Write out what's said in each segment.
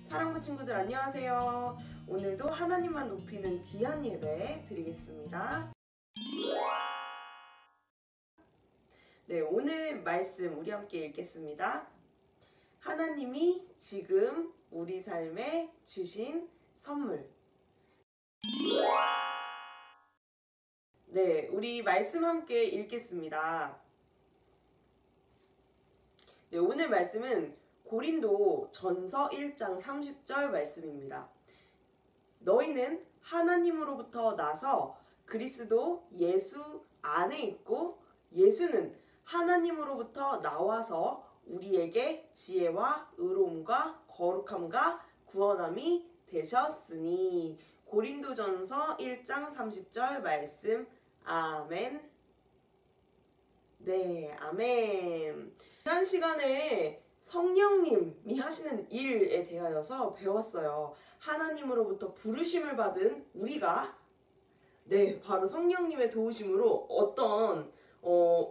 사랑부 친구들 안녕하세요. 오늘도 하나님만 높이는 귀한 예배 드리겠습니다. 네, 오늘 말씀 우리 함께 읽겠습니다. 하나님이 지금 우리 삶에 주신 선물. 네, 우리 말씀 함께 읽겠습니다. 네, 오늘 말씀은 고린도 전서 1장 30절 말씀입니다. 너희는 하나님으로부터 나서 그리스도 예수 안에 있고 예수는 하나님으로부터 나와서 우리에게 지혜와 의로움과 거룩함과 구원함이 되셨으니. 고린도전서 1장 30절 말씀. 아멘. 네, 아멘. 지난 시간에 성령님이 하시는 일에 대하여서 배웠어요. 하나님으로부터 부르심을 받은 우리가 바로 성령님의 도우심으로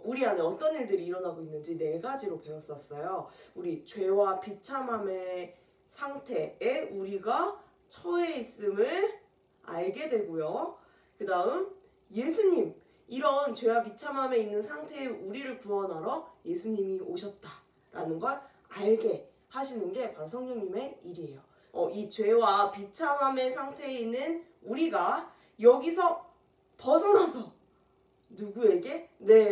우리 안에 어떤 일들이 일어나고 있는지 4가지로 배웠었어요. 우리 죄와 비참함의 상태에 우리가 처해 있음을 알게 되고요. 그 다음 예수님, 이런 죄와 비참함에 있는 상태에 우리를 구원하러 예수님이 오셨다라는 걸 알게 하시는 게 바로 성령님의 일이에요. 이 죄와 비참함의 상태에 있는 우리가 여기서 벗어나서 누구에게?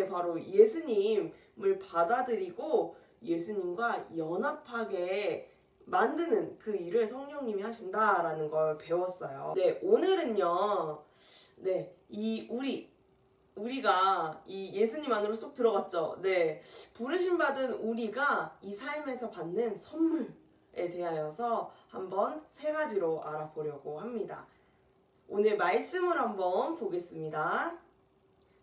바로 예수님을 받아들이고 예수님과 연합하게 만드는 그 일을 성령님이 하신다라는 걸 배웠어요. 오늘은요. 우리가 이 예수님 안으로 쏙 들어갔죠. 부르심 받은 우리가 이 삶에서 받는 선물에 대하여서 한번 3가지로 알아보려고 합니다. 오늘 말씀을 한번 보겠습니다.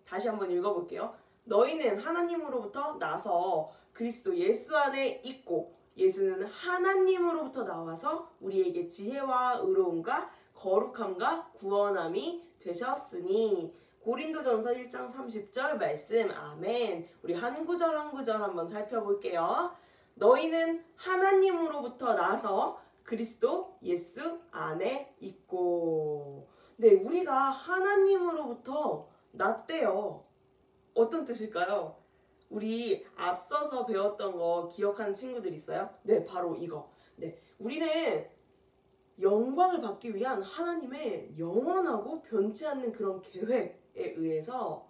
다시 한번 읽어볼게요. 너희는 하나님으로부터 나서 그리스도 예수 안에 있고 예수는 하나님으로부터 나와서 우리에게 지혜와 의로움과 거룩함과 구원함이 되셨으니. 고린도전서 1장 30절 말씀. 아멘. 우리 한 구절 한 구절 한번 살펴볼게요. 너희는 하나님으로부터 나서 그리스도 예수 안에 있고. 우리가 하나님으로부터 났대요. 어떤 뜻일까요? 우리 앞서서 배웠던 거 기억하는 친구들 있어요? 바로 이거. 우리는 영광을 받기 위한 하나님의 영원하고 변치 않는 그런 계획에 의해서,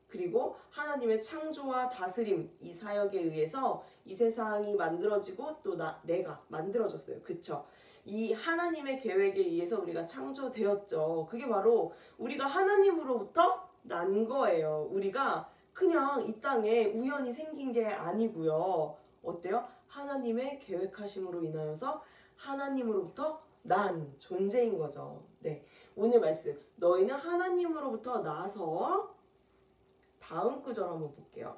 그리고 하나님의 창조와 다스림, 이 사역에 의해서 이 세상이 만들어지고 또 내가 만들어졌어요. 그쵸? 이 하나님의 계획에 의해서 우리가 창조되었죠. 그게 바로 우리가 하나님으로부터 난 거예요. 우리가 그냥 이 땅에 우연히 생긴 게 아니고요. 어때요? 하나님의 계획하심으로 인하여서 하나님으로부터 난 존재인 거죠. 오늘 말씀. 너희는 하나님으로부터 나서, 다음 구절 한번 볼게요.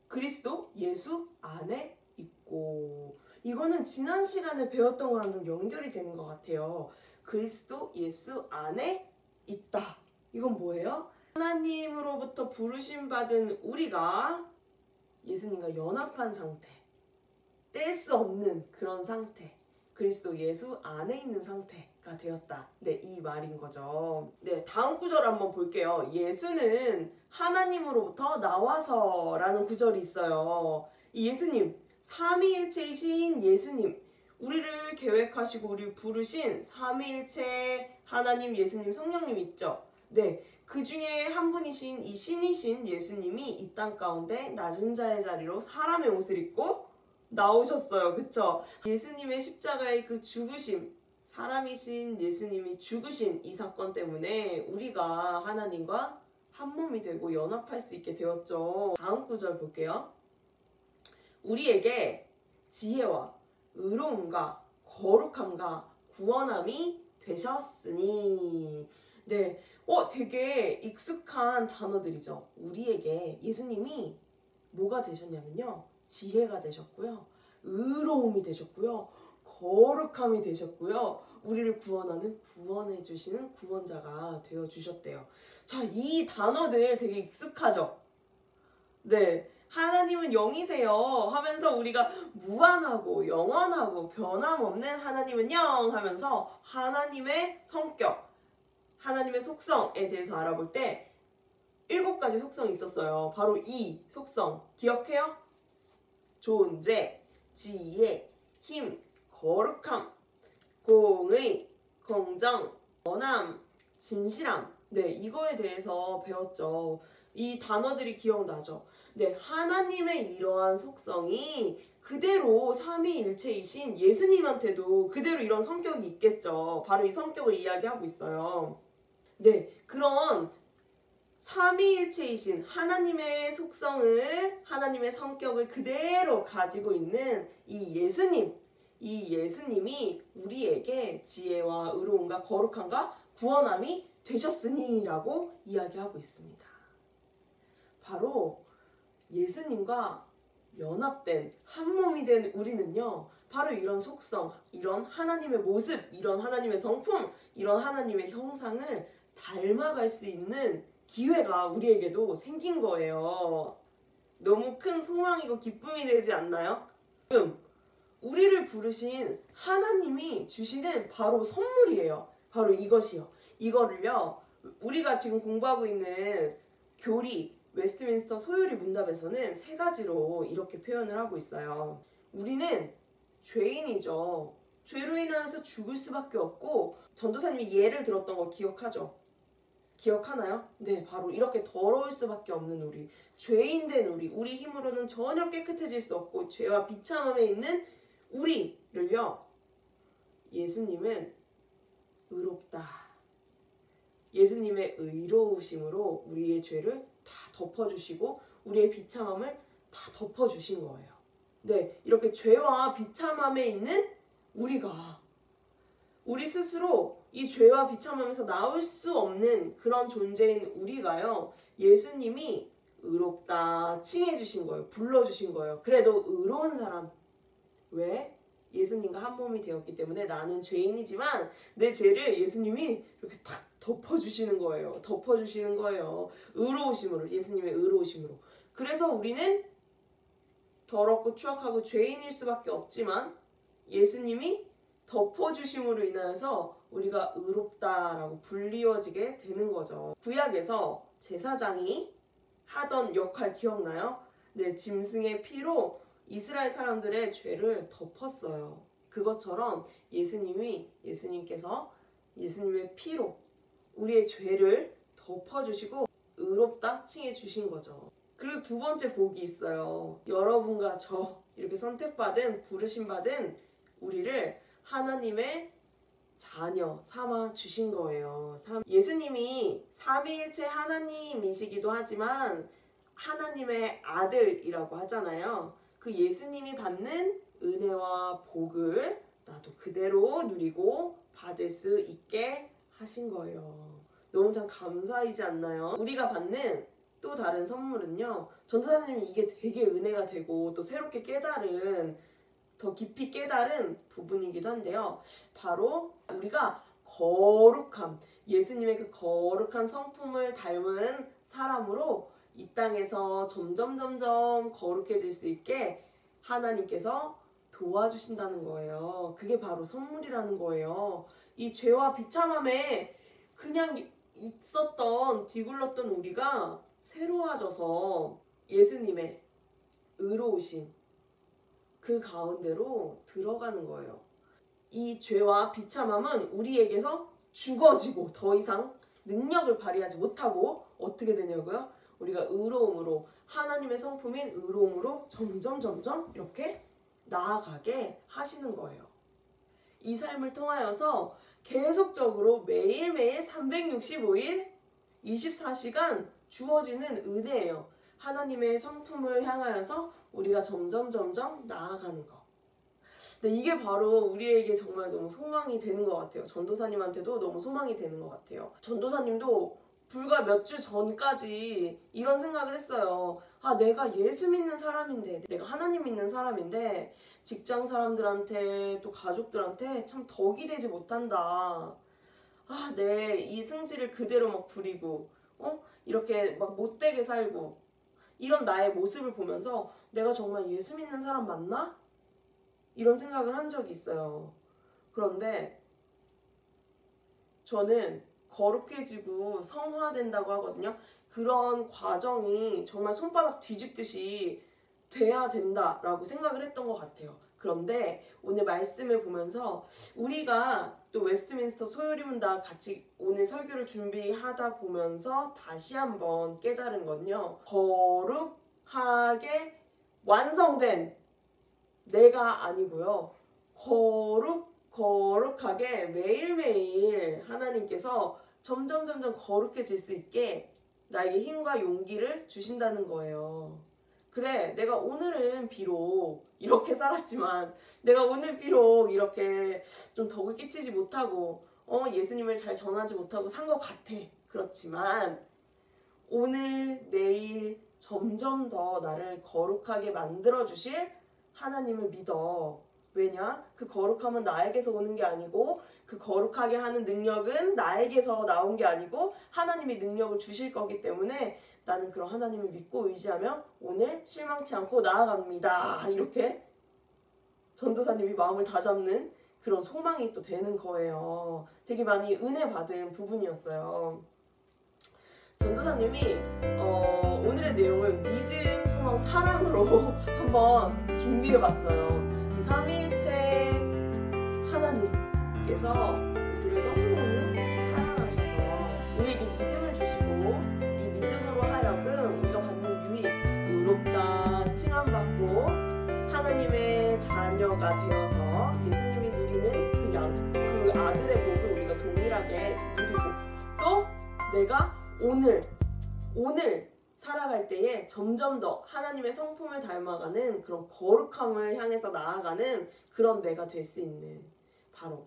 그리스도 예수 안에 있고. 이거는 지난 시간에 배웠던 거랑 좀 연결이 되는 것 같아요. 그리스도 예수 안에 있다. 이건 뭐예요? 하나님으로부터 부르심 받은 우리가 예수님과 연합한 상태, 뗄 수 없는 그런 상태, 그리스도 예수 안에 있는 상태가 되었다. 이 말인 거죠. 다음 구절 한번 볼게요. 예수는 하나님으로부터 나와서 라는 구절이 있어요. 이 예수님, 삼위일체이신 예수님, 우리를 계획하시고 우리를 부르신 삼위일체 하나님, 예수님, 성령님 있죠. 그 중에 한 분이신 이 신이신 예수님이 이 땅 가운데 낮은 자의 자리로 사람의 옷을 입고 나오셨어요. 그쵸? 예수님의 십자가의 그 죽으심, 사람이신 예수님이 죽으신 이 사건 때문에 우리가 하나님과 한 몸이 되고 연합할 수 있게 되었죠. 다음 구절 볼게요. 우리에게 지혜와 의로움과 거룩함과 구원함이 되셨으니. 되게 익숙한 단어들이죠. 우리에게 예수님이 뭐가 되셨냐면요. 지혜가 되셨고요. 의로움이 되셨고요. 거룩함이 되셨고요. 우리를 구원하는, 구원해 주시는 구원자가 되어 주셨대요. 자, 이 단어들 되게 익숙하죠? 하나님은 영이세요 하면서 우리가 무한하고 영원하고 변함없는 하나님은 영 하면서 하나님의 성격, 하나님의 속성에 대해서 알아볼 때 7가지 속성이 있었어요. 바로 이 속성 기억해요? 존재, 지혜, 힘, 거룩함, 공의, 공정, 원함, 진실함. 네, 이거에 대해서 배웠죠. 이 단어들이 기억나죠? 네, 하나님의 이러한 속성이 그대로 삼위일체이신 예수님한테도 그대로 이런 성격이 있겠죠. 바로 이 성격을 이야기하고 있어요. 네, 그런 삼위일체이신 하나님의 속성을, 하나님의 성격을 그대로 가지고 있는 이 예수님이 우리에게 지혜와 의로움과 거룩함과 구원함이 되셨으니 라고 이야기하고 있습니다. 바로 예수님과 연합된 한 몸이 된 우리는요, 바로 이런 속성, 이런 하나님의 모습, 이런 하나님의 성품, 이런 하나님의 형상을 닮아갈 수 있는 기회가 우리에게도 생긴 거예요. 너무 큰 소망이고 기쁨이 되지 않나요? 우리를 부르신 하나님이 주시는 바로 선물이에요. 바로 이것이요. 이거를요, 우리가 지금 공부하고 있는 교리, 웨스트민스터 소요리 문답에서는 3가지로 이렇게 표현을 하고 있어요. 우리는 죄인이죠. 죄로 인하여서 죽을 수밖에 없고, 전도사님이 예를 들었던 거 기억하죠? 기억하나요? 네, 바로 이렇게 더러울 수밖에 없는 우리, 죄인된 우리 힘으로는 전혀 깨끗해질 수 없고 죄와 비참함에 있는 우리를요, 예수님은 의롭다, 예수님의 의로우심으로 우리의 죄를 다 덮어주시고 우리의 비참함을 다 덮어주신 거예요. 네, 이렇게 죄와 비참함에 있는 우리가, 우리 스스로 이 죄와 비참함에서 나올 수 없는 그런 존재인 우리가요, 예수님이 의롭다 칭해주신 거예요. 불러주신 거예요. 그래도 의로운 사람. 왜? 예수님과 한 몸이 되었기 때문에 나는 죄인이지만 내 죄를 예수님이 이렇게 탁 덮어주시는 거예요. 덮어주시는 거예요. 의로우심으로, 예수님의 의로우심으로. 그래서 우리는 더럽고 추악하고 죄인일 수밖에 없지만 예수님이 덮어주심으로 인하여서 우리가 의롭다라고 불리워지게 되는 거죠. 구약에서 제사장이 하던 역할 기억나요? 네, 짐승의 피로 이스라엘 사람들의 죄를 덮었어요. 그것처럼 예수님께서 예수님의 피로 우리의 죄를 덮어주시고 의롭다 칭해 주신 거죠. 그리고 2번째 복이 있어요. 여러분과 저 이렇게 선택받은, 부르심받은 우리를 하나님의 자녀 삼아 주신 거예요. 예수님이 삼위일체 하나님이시기도 하지만 하나님의 아들이라고 하잖아요. 그 예수님이 받는 은혜와 복을 나도 그대로 누리고 받을 수 있게 하신 거예요. 너무 참 감사이지 않나요? 우리가 받는 또 다른 선물은요, 전도사님이 이게 되게 은혜가 되고 또 새롭게 깨달은, 더 깊이 깨달은 부분이기도 한데요. 바로 우리가 거룩함, 예수님의 그 거룩한 성품을 닮은 사람으로 이 땅에서 점점 거룩해질 수 있게 하나님께서 도와주신다는 거예요. 그게 바로 선물이라는 거예요. 이 죄와 비참함에 그냥 있었던, 뒤굴렀던 우리가 새로워져서 예수님의 의로우심, 그 가운데로 들어가는 거예요. 이 죄와 비참함은 우리에게서 죽어지고 더 이상 능력을 발휘하지 못하고 어떻게 되냐고요? 우리가 의로움으로, 하나님의 성품인 의로움으로 점점 이렇게 나아가게 하시는 거예요. 이 삶을 통하여서 계속적으로 매일매일 365일 24시간 주어지는 은혜예요. 하나님의 성품을 향하여서 우리가 점점 나아가는 거. 근데 이게 바로 우리에게 정말 너무 소망이 되는 것 같아요. 전도사님한테도 너무 소망이 되는 것 같아요. 전도사님도 불과 몇 주 전까지 이런 생각을 했어요. 아, 내가 예수 믿는 사람인데, 내가 하나님 믿는 사람인데 직장 사람들한테 또 가족들한테 참 덕이 되지 못한다. 아, 내 이 승질을 그대로 막 부리고 이렇게 막 못되게 살고 이런 나의 모습을 보면서 내가 정말 예수 믿는 사람 맞나? 이런 생각을 한 적이 있어요. 그런데 저는 거룩해지고 성화된다고 하거든요. 그런 과정이 정말 손바닥 뒤집듯이 돼야 된다라고 생각을 했던 것 같아요. 그런데 오늘 말씀을 보면서 우리가 또 웨스트민스터 소요리문답 같이 오늘 설교를 준비하다 보면서 다시 한번 깨달은 건요. 거룩하게 완성된 내가 아니고요. 거룩하게 매일매일 하나님께서 점점 거룩해질 수 있게 나에게 힘과 용기를 주신다는 거예요. 그래, 내가 오늘은 비록 이렇게 살았지만, 내가 오늘 비록 이렇게 좀 덕을 끼치지 못하고 예수님을 잘 전하지 못하고 산 것 같아. 그렇지만 오늘 내일 점점 더 나를 거룩하게 만들어주실 하나님을 믿어. 왜냐? 그 거룩함은 나에게서 오는 게 아니고, 그 거룩하게 하는 능력은 나에게서 나온 게 아니고 하나님이 능력을 주실 거기 때문에 나는 그런 하나님을 믿고 의지하며 오늘 실망치 않고 나아갑니다. 이렇게 전도사님이 마음을 다잡는 그런 소망이 또 되는 거예요. 되게 많이 은혜 받은 부분이었어요. 전도사님이 오늘의 내용을 믿음, 소망, 사랑으로 한번 준비해봤어요. 이 삼위일체 하나님께서 우리를 너무너무 사랑하셔서 우리에게 믿음을 주시고, 이 믿음으로 하여금 우리가 받는 유익, 의롭다 칭함받고 하나님의 자녀가 되어서 예수님이 누리는 그 아들의 복을 우리가 동일하게 누리고, 또 내가 오늘 살아갈 때에 점점 더 하나님의 성품을 닮아가는 그런 거룩함을 향해서 나아가는 그런 내가 될 수 있는 바로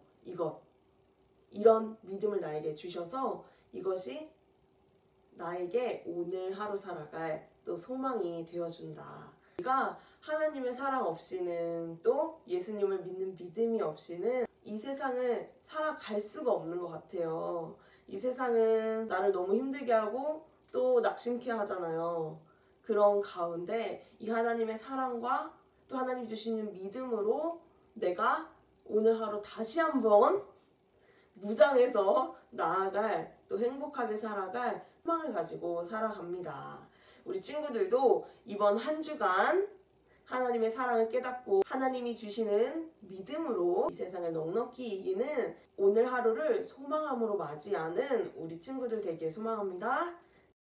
이런 믿음을 나에게 주셔서 이것이 나에게 오늘 하루 살아갈 또 소망이 되어준다. 우리가 하나님의 사랑 없이는, 또 예수님을 믿는 믿음이 없이는 이 세상을 살아갈 수가 없는 것 같아요. 이 세상은 나를 너무 힘들게 하고 또 낙심케 하잖아요. 그런 가운데 이 하나님의 사랑과 또 하나님 주시는 믿음으로 내가 오늘 하루 다시 한번 무장해서 나아갈, 또 행복하게 살아갈 소망을 가지고 살아갑니다. 우리 친구들도 이번 한 주간 하나님의 사랑을 깨닫고 하나님이 주시는 믿음으로 이 세상을 넉넉히 이기는 오늘 하루를 소망함으로 맞이하는 우리 친구들 되길 소망합니다.